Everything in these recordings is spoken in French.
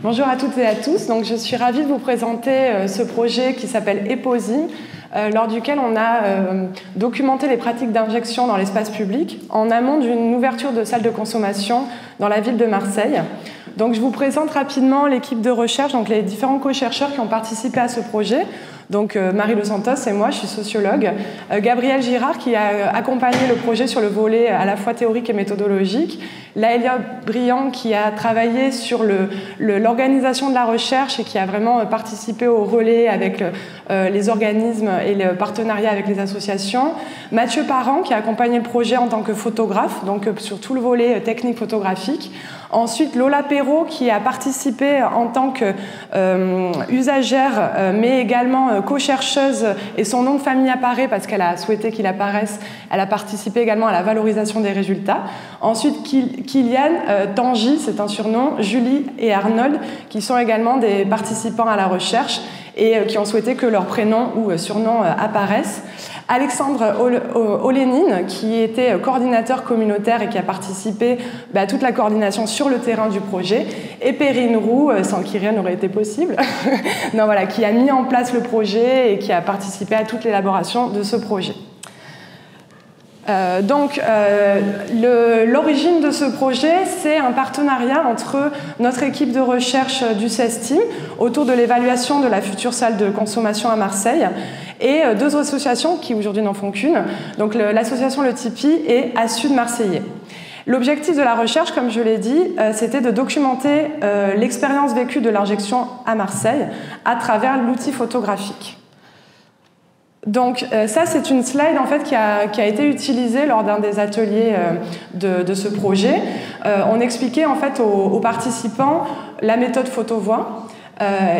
Bonjour à toutes et à tous. Donc, je suis ravie de vous présenter ce projet qui s'appelle EPOSI, lors duquel on a documenté les pratiques d'injection dans l'espace public en amont d'une ouverture de salles de consommation dans la ville de Marseille. Donc, je vous présente rapidement l'équipe de recherche, donc les différents co-chercheurs qui ont participé à ce projet. Donc Marie Dos Santos et moi, je suis sociologue. Gabriel Girard qui a accompagné le projet sur le volet à la fois théorique et méthodologique. Laëlia Briand qui a travaillé sur l'organisation de la recherche et qui a vraiment participé au relais avec les organismes et le partenariat avec les associations. Mathieu Parent qui a accompagné le projet en tant que photographe, donc sur tout le volet technique photographique. Ensuite, Lola Perrault qui a participé en tant qu'usagère, mais également co-chercheuse, et son nom de famille apparaît parce qu'elle a souhaité qu'il apparaisse. Elle a participé également à la valorisation des résultats. Ensuite, Kylian, Tanguy, c'est un surnom, Julie et Arnold, qui sont également des participants à la recherche et qui ont souhaité que leur prénom ou surnom apparaissent. Alexandre Olénine, qui était coordinateur communautaire et qui a participé à toute la coordination sur le terrain du projet, et Perrine Roux, sans qui rien n'aurait été possible, non, voilà, qui a mis en place le projet et qui a participé à toute l'élaboration de ce projet. L'origine de ce projet, c'est un partenariat entre notre équipe de recherche du CESTIM autour de l'évaluation de la future salle de consommation à Marseille et deux associations qui aujourd'hui n'en font qu'une, donc l'association Le Tipeee et ASUD Marseillais. L'objectif de la recherche, comme je l'ai dit, c'était de documenter l'expérience vécue de l'injection à Marseille à travers l'outil photographique. Donc ça, c'est une slide en fait, qui a été utilisée lors d'un des ateliers de ce projet. On expliquait en fait aux participants la méthode photo-voix.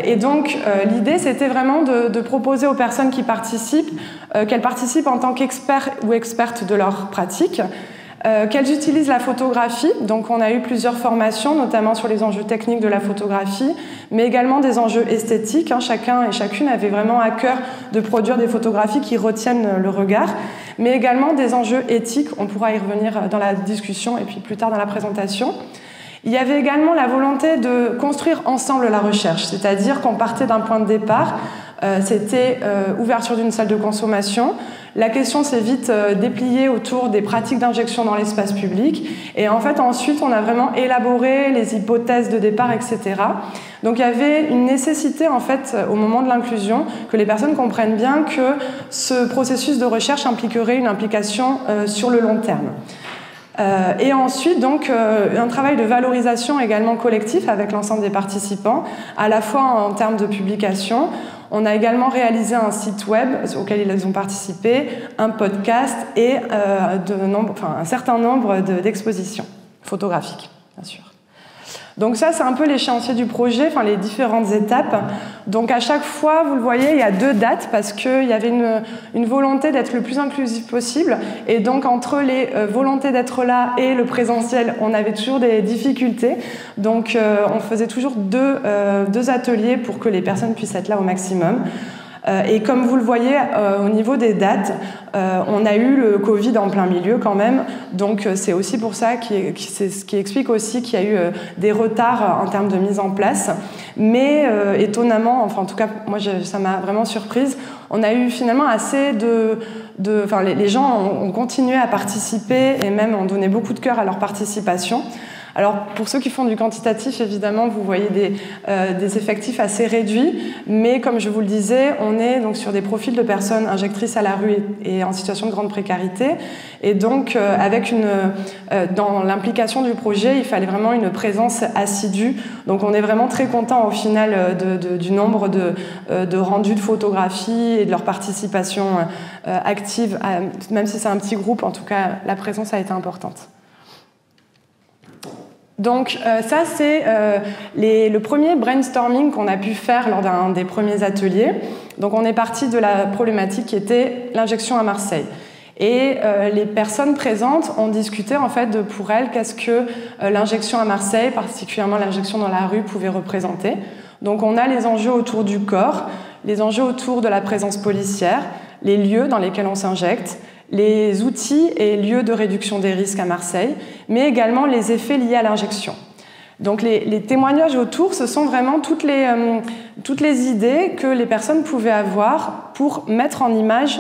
Et donc l'idée, c'était vraiment de proposer aux personnes qui participent qu'elles participent en tant qu'experts ou expertes de leur pratique, qu'elles utilisent la photographie. Donc on a eu plusieurs formations, notamment sur les enjeux techniques de la photographie, mais également des enjeux esthétiques. Chacun et chacune avait vraiment à cœur de produire des photographies qui retiennent le regard, mais également des enjeux éthiques. On pourra y revenir dans la discussion et puis plus tard dans la présentation. Il y avait également la volonté de construire ensemble la recherche, c'est-à-dire qu'on partait d'un point de départ, c'était ouverture d'une salle de consommation. La question s'est vite dépliée autour des pratiques d'injection dans l'espace public. Et en fait, ensuite, on a vraiment élaboré les hypothèses de départ, etc. Donc, il y avait une nécessité, en fait, au moment de l'inclusion, que les personnes comprennent bien que ce processus de recherche impliquerait une implication sur le long terme. Et ensuite, donc, un travail de valorisation également collectif avec l'ensemble des participants, à la fois en termes de publication. On a également réalisé un site web auquel ils ont participé, un podcast et un certain nombre d'expositions photographiques, bien sûr. Donc ça, c'est un peu l'échéancier du projet, enfin les différentes étapes. Donc à chaque fois, vous le voyez, il y a deux dates parce qu'il y avait une volonté d'être le plus inclusif possible. Et donc entre les volontés d'être là et le présentiel, on avait toujours des difficultés. Donc on faisait toujours deux ateliers pour que les personnes puissent être là au maximum. Et comme vous le voyez, au niveau des dates, on a eu le Covid en plein milieu quand même, donc c'est aussi pour ça c'est ce qui explique aussi qu'il y a eu des retards en termes de mise en place. Mais étonnamment, enfin en tout cas moi ça m'a vraiment surprise, on a eu finalement assez enfin les gens ont continué à participer et même ont donné beaucoup de cœur à leur participation. Alors, pour ceux qui font du quantitatif, évidemment, vous voyez des effectifs assez réduits, mais comme je vous le disais, on est donc sur des profils de personnes injectrices à la rue et en situation de grande précarité. Et donc, dans l'implication du projet, il fallait vraiment une présence assidue. Donc, on est vraiment très content au final du nombre de rendus de photographies et de leur participation active, même si c'est un petit groupe, en tout cas, la présence a été importante. Donc ça, c'est le premier brainstorming qu'on a pu faire lors d'un des premiers ateliers. Donc on est parti de la problématique qui était l'injection à Marseille. Et les personnes présentes ont discuté en fait pour elles qu'est-ce que l'injection à Marseille, particulièrement l'injection dans la rue, pouvait représenter. Donc on a les enjeux autour du corps, les enjeux autour de la présence policière, les lieux dans lesquels on s'injecte, les outils et lieux de réduction des risques à Marseille, mais également les effets liés à l'injection. Donc les témoignages autour, ce sont vraiment toutes les idées que les personnes pouvaient avoir pour mettre en image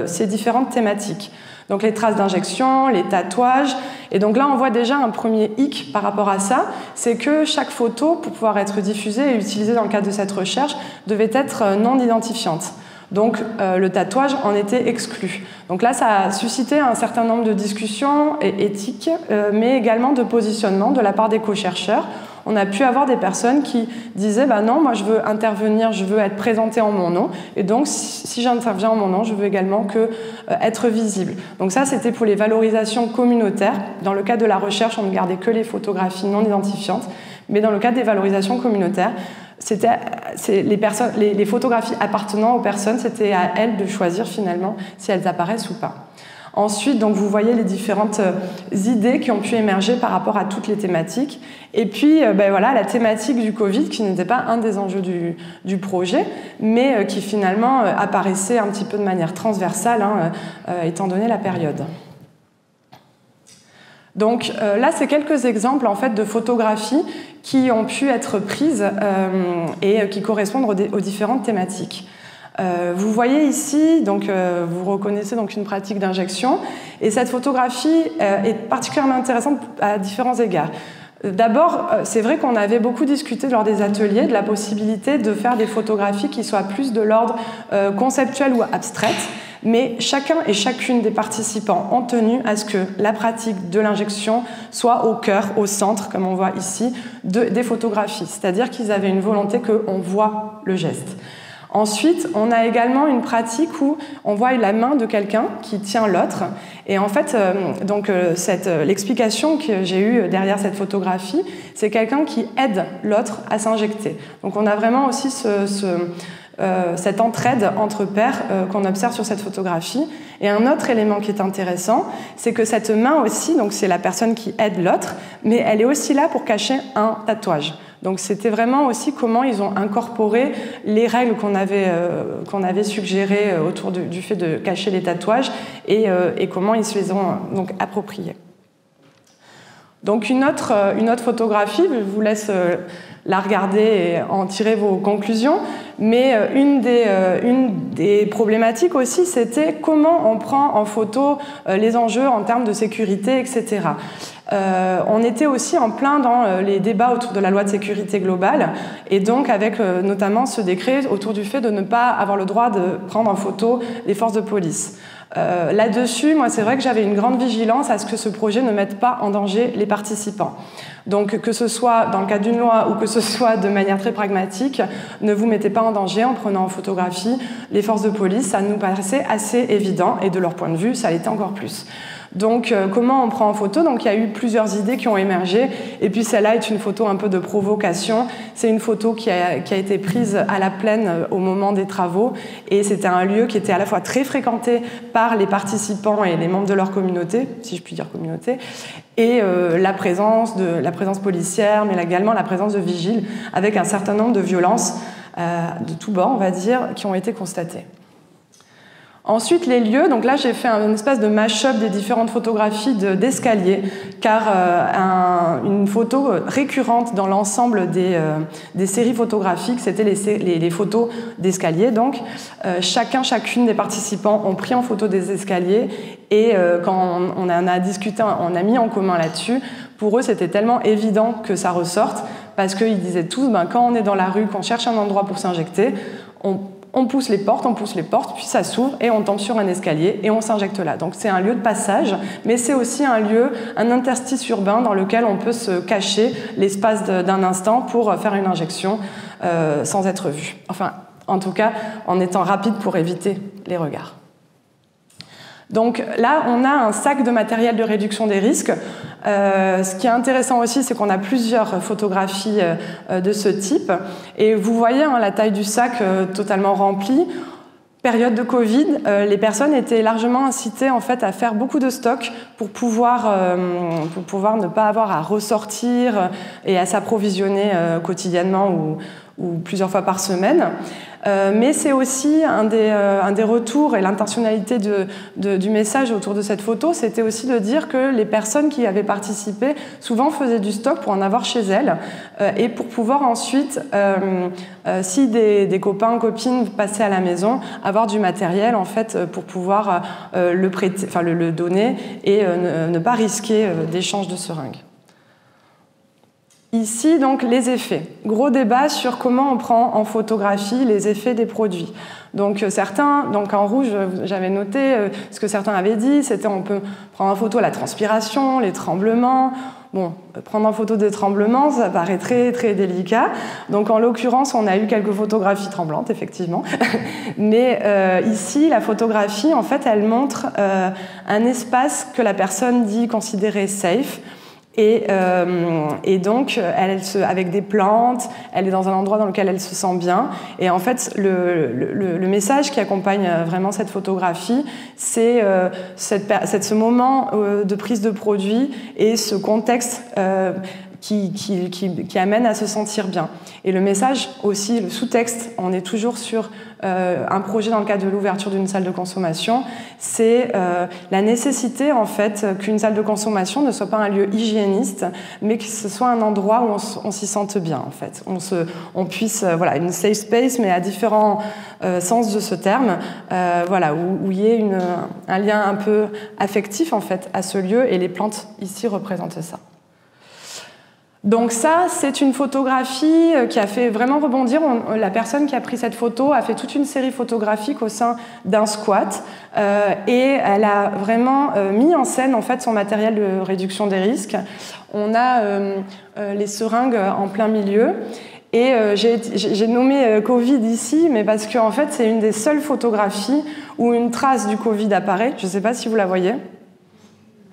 ces différentes thématiques. Donc les traces d'injection, les tatouages. Et donc là, on voit déjà un premier hic par rapport à ça, c'est que chaque photo, pour pouvoir être diffusée et utilisée dans le cadre de cette recherche, devait être non identifiante. Donc le tatouage en était exclu. Donc là, ça a suscité un certain nombre de discussions éthiques, mais également de positionnement de la part des co-chercheurs. On a pu avoir des personnes qui disaient « non, moi je veux intervenir, je veux être présentée en mon nom, et donc si j'interviens en mon nom, je veux également être visible ». Donc ça, c'était pour les valorisations communautaires. Dans le cadre de la recherche, on ne gardait que les photographies non identifiantes, mais dans le cadre des valorisations communautaires, les photographies appartenant aux personnes, c'était à elles de choisir finalement si elles apparaissent ou pas. Ensuite, donc, vous voyez les différentes idées qui ont pu émerger par rapport à toutes les thématiques. Et puis, voilà, la thématique du Covid, qui n'était pas un des enjeux du projet, mais qui finalement apparaissait un petit peu de manière transversale, étant donné la période. Donc là, c'est quelques exemples en fait, de photographies qui ont pu être prises et qui correspondent aux différentes thématiques. Vous voyez ici, donc, vous reconnaissez donc une pratique d'injection, et cette photographie est particulièrement intéressante à différents égards. D'abord, c'est vrai qu'on avait beaucoup discuté lors des ateliers de la possibilité de faire des photographies qui soient plus de l'ordre conceptuel ou abstraite, mais chacun et chacune des participants ont tenu à ce que la pratique de l'injection soit au cœur, au centre, comme on voit ici, des photographies. C'est-à-dire qu'ils avaient une volonté qu'on voit le geste. Ensuite, on a également une pratique où on voit la main de quelqu'un qui tient l'autre. Et en fait, l'explication que j'ai eue derrière cette photographie, c'est quelqu'un qui aide l'autre à s'injecter. Donc on a vraiment aussi cette entraide entre pairs qu'on observe sur cette photographie. Et un autre élément qui est intéressant, c'est que cette main aussi, donc c'est la personne qui aide l'autre, mais elle est aussi là pour cacher un tatouage. Donc c'était vraiment aussi comment ils ont incorporé les règles qu'on avait suggérées autour du fait de cacher les tatouages et comment ils se les ont donc appropriés. Donc une autre photographie, je vous laisse la regarder et en tirer vos conclusions, mais une des problématiques aussi, c'était comment on prend en photo les enjeux en termes de sécurité, etc. On était aussi en plein dans les débats autour de la loi de sécurité globale et donc avec notamment ce décret autour du fait de ne pas avoir le droit de prendre en photo les forces de police. Là-dessus, moi, c'est vrai que j'avais une grande vigilance à ce que ce projet ne mette pas en danger les participants. Donc, que ce soit dans le cadre d'une loi ou que ce soit de manière très pragmatique, ne vous mettez pas en danger en prenant en photographie les forces de police. Ça nous paraissait assez évident et de leur point de vue, ça l'était encore plus. Donc, comment on prend en photo? Donc, il y a eu plusieurs idées qui ont émergé. Et puis, celle-là est une photo un peu de provocation. C'est une photo qui a été prise à la plaine au moment des travaux. Et c'était un lieu qui était à la fois très fréquenté par les participants et les membres de leur communauté, si je puis dire communauté, et la présence policière, mais également la présence de vigiles, avec un certain nombre de violences de tous bords, on va dire, qui ont été constatées. Ensuite, les lieux. Donc là, j'ai fait une espèce de mash-up des différentes photographies d'escalier, car une photo récurrente dans l'ensemble des séries photographiques, c'était les photos d'escalier. Donc, chacune des participants ont pris en photo des escaliers et quand on en a discuté, on a mis en commun là-dessus. Pour eux, c'était tellement évident que ça ressorte, parce qu'ils disaient tous, quand on est dans la rue, qu'on cherche un endroit pour s'injecter, on pousse les portes, puis ça s'ouvre et on tombe sur un escalier et on s'injecte là. Donc c'est un lieu de passage, mais c'est aussi un interstice urbain dans lequel on peut se cacher l'espace d'un instant pour faire une injection sans être vu. Enfin, en tout cas, en étant rapide pour éviter les regards. Donc là, on a un sac de matériel de réduction des risques. Ce qui est intéressant aussi, c'est qu'on a plusieurs photographies de ce type. Et vous voyez la taille du sac totalement rempli. Période de Covid, les personnes étaient largement incitées en fait, à faire beaucoup de stock pour pouvoir ne pas avoir à ressortir et à s'approvisionner quotidiennement ou plusieurs fois par semaine. mais c'est aussi un des retours et l'intentionnalité du message autour de cette photo, c'était aussi de dire que les personnes qui avaient participé souvent faisaient du stock pour en avoir chez elles et pour pouvoir ensuite, si des copains, copines passaient à la maison, avoir du matériel en fait pour pouvoir le prêter, enfin le donner et ne pas risquer d'échange de seringues. Ici, donc, les effets. Gros débat sur comment on prend en photographie les effets des produits. Donc, certains, donc en rouge, j'avais noté ce que certains avaient dit, c'était on peut prendre en photo la transpiration, les tremblements. Bon, prendre en photo des tremblements, ça paraît très, très délicat. Donc, en l'occurrence, on a eu quelques photographies tremblantes, effectivement. Mais ici, la photographie, en fait, elle montre un espace que la personne dit considérer safe. Et donc, avec des plantes, elle est dans un endroit dans lequel elle se sent bien. Et en fait, le message qui accompagne vraiment cette photographie, c'est ce moment de prise de produit et ce contexte qui amène à se sentir bien. Et le message aussi, le sous-texte, on est toujours sur un projet dans le cadre de l'ouverture d'une salle de consommation, c'est la nécessité en fait qu'une salle de consommation ne soit pas un lieu hygiéniste, mais que ce soit un endroit où on s'y sente bien en fait. On puisse, voilà, une safe space, mais à différents sens de ce terme, voilà, où il y ait un lien un peu affectif en fait à ce lieu, et les plantes ici représentent ça. Donc ça, c'est une photographie qui a fait vraiment rebondir. La personne qui a pris cette photo a fait toute une série photographique au sein d'un squat et elle a vraiment mis en scène en fait son matériel de réduction des risques. On a les seringues en plein milieu. Et j'ai nommé Covid ici, mais parce que en fait, c'est une des seules photographies où une trace du Covid apparaît. Je ne sais pas si vous la voyez.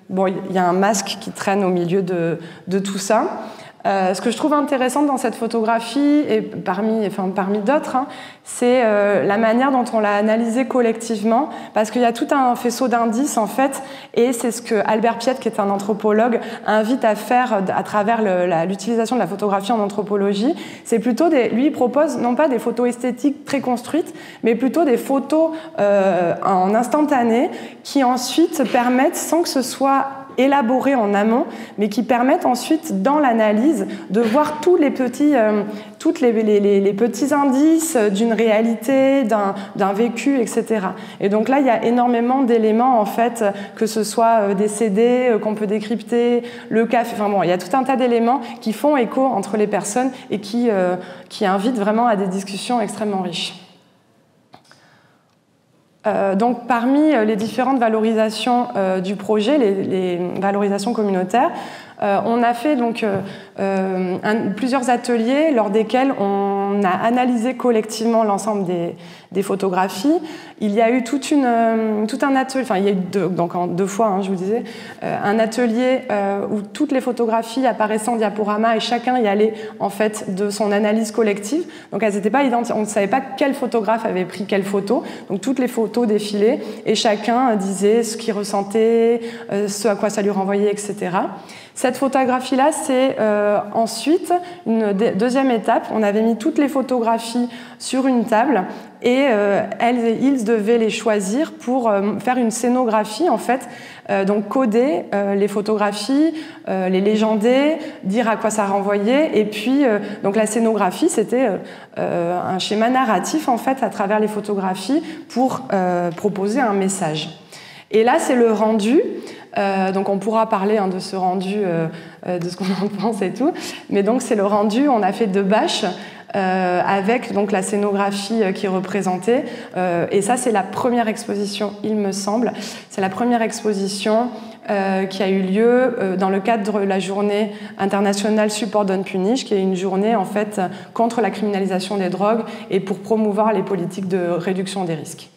Bon, il y a un masque qui traîne au milieu de tout ça. Ce que je trouve intéressant dans cette photographie, et parmi d'autres, hein, c'est la manière dont on l'a analysée collectivement, parce qu'il y a tout un faisceau d'indices, en fait, et c'est ce que Albert Piette, qui est un anthropologue, invite à faire à travers l'utilisation de la photographie en anthropologie. C'est plutôt lui, il propose non pas des photos esthétiques très construites, mais plutôt des photos en instantané, qui ensuite permettent, sans que ce soit élaborés en amont, mais qui permettent ensuite, dans l'analyse, de voir tous les petits, les petits indices d'une réalité, d'un vécu, etc. Et donc là, il y a énormément d'éléments, en fait, que ce soit des CD qu'on peut décrypter, le café, enfin bon, il y a tout un tas d'éléments qui font écho entre les personnes et qui invitent vraiment à des discussions extrêmement riches. Donc, parmi les différentes valorisations du projet, les valorisations communautaires, on a fait donc plusieurs ateliers lors desquels on a analysé collectivement l'ensemble des photographies. Il y a eu tout un atelier, enfin il y a eu donc en 2 fois, hein, je vous disais, un atelier où toutes les photographies apparaissaient en diaporama et chacun y allait en fait de son analyse collective. Donc elles n'étaient pas identiques, on ne savait pas quel photographe avait pris quelle photo. Donc toutes les photos défilaient et chacun disait ce qu'il ressentait, ce à quoi ça lui renvoyait, etc. Cette photographie-là, c'est ensuite une deuxième étape. On avait mis toutes les photographies sur une table et elles et ils devaient les choisir pour faire une scénographie, en fait, donc coder les photographies, les légender, dire à quoi ça renvoyait. Et puis, donc la scénographie, c'était un schéma narratif, en fait, à travers les photographies pour proposer un message. Et là, c'est le rendu. Donc on pourra parler de ce rendu, de ce qu'on en pense et tout. Mais donc c'est le rendu, on a fait 2 bâches avec donc la scénographie qui est représentée. Et ça, c'est la première exposition, il me semble. C'est la première exposition qui a eu lieu dans le cadre de la journée internationale Support Don't Punish, qui est une journée en fait contre la criminalisation des drogues et pour promouvoir les politiques de réduction des risques.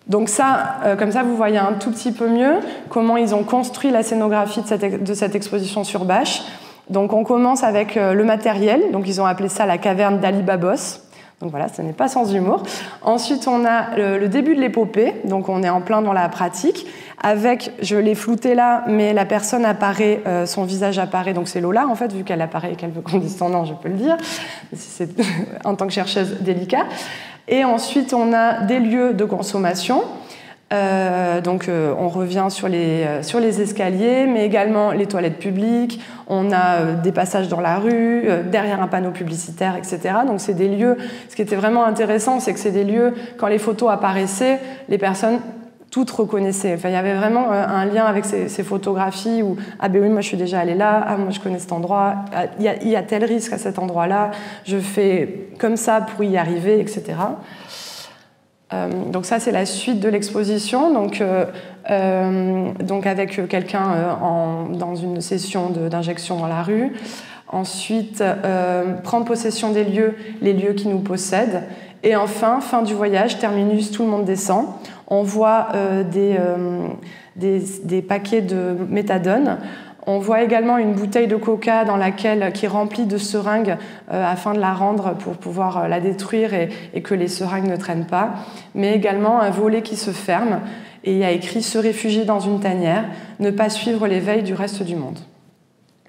Donc ça, comme ça, vous voyez un tout petit peu mieux comment ils ont construit la scénographie de cette exposition sur bâche. Donc on commence avec le matériel, donc ils ont appelé ça la caverne d'Ali Babos. Donc voilà, ce n'est pas sans humour. Ensuite, on a le début de l'épopée, donc on est en plein dans la pratique, avec, je l'ai flouté là, mais la personne apparaît, son visage apparaît, donc c'est Lola en fait, vu qu'elle apparaît et qu'elle veut qu'on dise son nom, je peux le dire, c'est en tant que chercheuse délicat. Et ensuite, on a des lieux de consommation. On revient sur les escaliers, mais également les toilettes publiques. On a des passages dans la rue, derrière un panneau publicitaire, etc. Donc c'est des lieux. Ce qui était vraiment intéressant, c'est que c'est des lieux, quand les photos apparaissaient, les personnes toutes reconnaissaient. Enfin, il y avait vraiment un lien avec ces photographies où ah ben oui, moi je suis déjà allée là, ah moi je connais cet endroit, il y a tel risque à cet endroit-là, je fais comme ça pour y arriver, etc. Donc ça, c'est la suite de l'exposition. Donc avec quelqu'un dans une session d'injection dans la rue. Ensuite, prendre possession des lieux, les lieux qui nous possèdent. Et enfin, fin du voyage, terminus, tout le monde descend. On voit des paquets de méthadone. On voit également une bouteille de coca qui est remplie de seringues afin de la rendre pour pouvoir la détruire et que les seringues ne traînent pas. Mais également un volet qui se ferme et il y a écrit « Se réfugier dans une tanière, ne pas suivre les veilles du reste du monde ».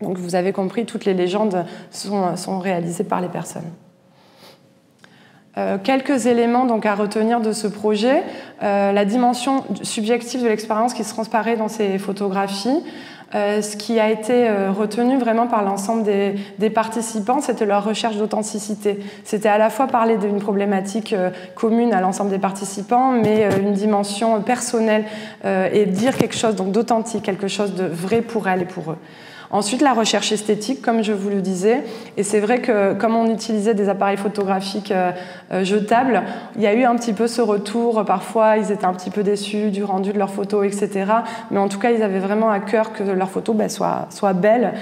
Donc vous avez compris, toutes les légendes sont réalisées par les personnes. Quelques éléments donc à retenir de ce projet. La dimension subjective de l'expérience qui se transparaît dans ces photographies. Ce qui a été retenu vraiment par l'ensemble des participants, c'était leur recherche d'authenticité. C'était à la fois parler d'une problématique commune à l'ensemble des participants, mais une dimension personnelle et dire quelque chose d'authentique, quelque chose de vrai pour elles et pour eux. Ensuite, la recherche esthétique, comme je vous le disais, et c'est vrai que comme on utilisait des appareils photographiques jetables, il y a eu un petit peu ce retour, parfois ils étaient un petit peu déçus du rendu de leurs photos, etc. Mais en tout cas, ils avaient vraiment à cœur que leurs photos soient belles,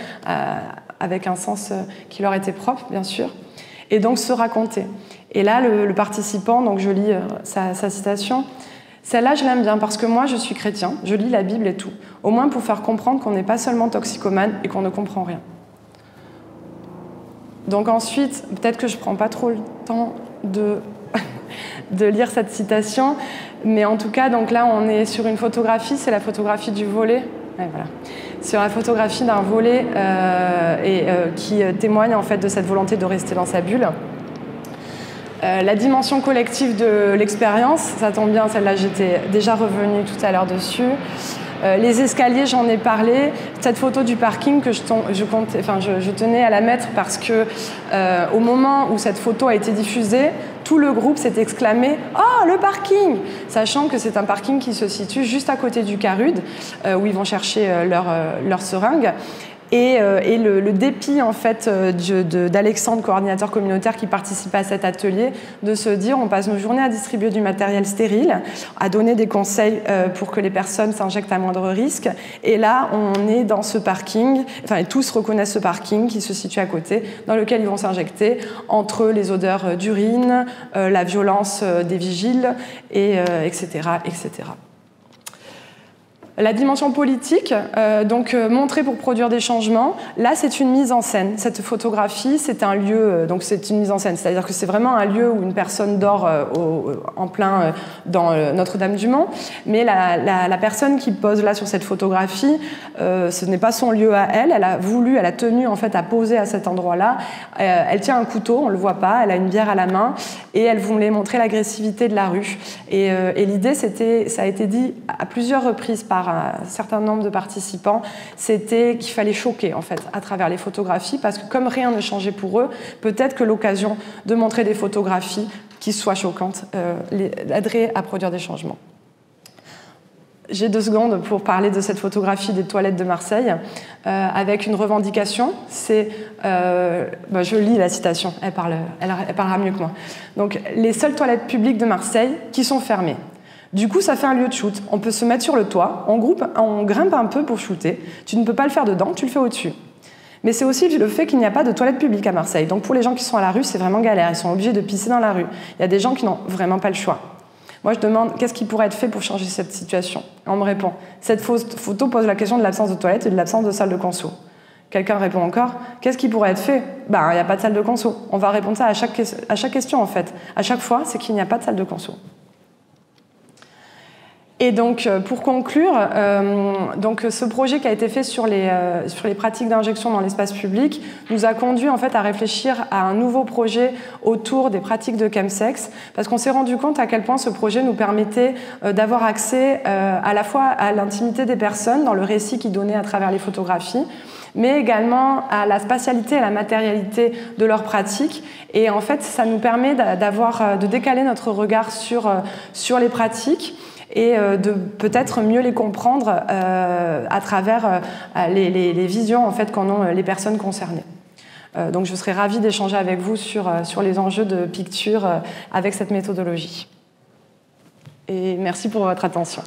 avec un sens qui leur était propre, bien sûr, et donc se raconter. Et là, le participant, donc je lis sa citation, celle-là, je l'aime bien parce que moi, je suis chrétien, je lis la Bible et tout. Au moins pour faire comprendre qu'on n'est pas seulement toxicomane et qu'on ne comprend rien. Donc ensuite, peut-être que je ne prends pas trop le temps de lire cette citation, mais en tout cas, donc là, on est sur une photographie, c'est la photographie du volet. Ouais, voilà. Sur la photographie d'un volet qui témoigne en fait de cette volonté de rester dans sa bulle. La dimension collective de l'expérience, ça tombe bien, celle-là j'étais déjà revenue tout à l'heure dessus. Les escaliers, j'en ai parlé. Cette photo du parking que je tenais à la mettre parce que au moment où cette photo a été diffusée, tout le groupe s'est exclamé « Oh, le parking !» Sachant que c'est un parking qui se situe juste à côté du CARUD, où ils vont chercher leur seringue. Et le dépit en fait d'Alexandre, coordinateur communautaire qui participait à cet atelier, de se dire on passe nos journées à distribuer du matériel stérile, à donner des conseils pour que les personnes s'injectent à moindre risque. Et là, on est dans ce parking, enfin tous reconnaissent ce parking qui se situe à côté, dans lequel ils vont s'injecter entre les odeurs d'urine, la violence des vigiles, etc., etc. La dimension politique, montrée pour produire des changements, là c'est une mise en scène. Cette photographie, c'est un lieu, donc c'est une mise en scène, c'est-à-dire que c'est vraiment un lieu où une personne dort en plein dans Notre-Dame-du-Mont, mais la personne qui pose là sur cette photographie, ce n'est pas son lieu à elle, elle a tenu en fait à poser à cet endroit-là, elle tient un couteau, on le voit pas, elle a une bière à la main, et elle voulait montrer l'agressivité de la rue. Et l'idée, ça a été dit à plusieurs reprises par un certain nombre de participants, c'était qu'il fallait choquer en fait à travers les photographies parce que comme rien ne changeait pour eux, peut-être que l'occasion de montrer des photographies qui soient choquantes aiderait à produire des changements. J'ai 2 secondes pour parler de cette photographie des toilettes de Marseille avec une revendication. Je lis la citation, elle parlera mieux que moi. Donc, les seules toilettes publiques de Marseille qui sont fermées. Du coup, ça fait un lieu de shoot. On peut se mettre sur le toit, on grimpe un peu pour shooter. Tu ne peux pas le faire dedans, tu le fais au-dessus. Mais c'est aussi le fait qu'il n'y a pas de toilettes publiques à Marseille. Donc pour les gens qui sont à la rue, c'est vraiment galère. Ils sont obligés de pisser dans la rue. Il y a des gens qui n'ont vraiment pas le choix. Moi, je demande qu'est-ce qui pourrait être fait pour changer cette situation. On me répond, cette photo pose la question de l'absence de toilettes et de l'absence de salle de conso. Quelqu'un répond encore, qu'est-ce qui pourrait être fait? Ben, il n'y a pas de salle de conso. On va répondre ça à chaque question, en fait. À chaque fois, c'est qu'il n'y a pas de salle de conso. Et donc, pour conclure, donc, ce projet qui a été fait sur les pratiques d'injection dans l'espace public nous a conduit en fait à réfléchir à un nouveau projet autour des pratiques de chemsex, parce qu'on s'est rendu compte à quel point ce projet nous permettait d'avoir accès à la fois à l'intimité des personnes dans le récit qu'ils donnaient à travers les photographies, mais également à la spatialité et la matérialité de leurs pratiques. Et en fait, ça nous permet de décaler notre regard sur les pratiques et de peut-être mieux les comprendre à travers les visions en fait, qu'en ont les personnes concernées. Donc je serais ravie d'échanger avec vous sur les enjeux de picture avec cette méthodologie. Et merci pour votre attention.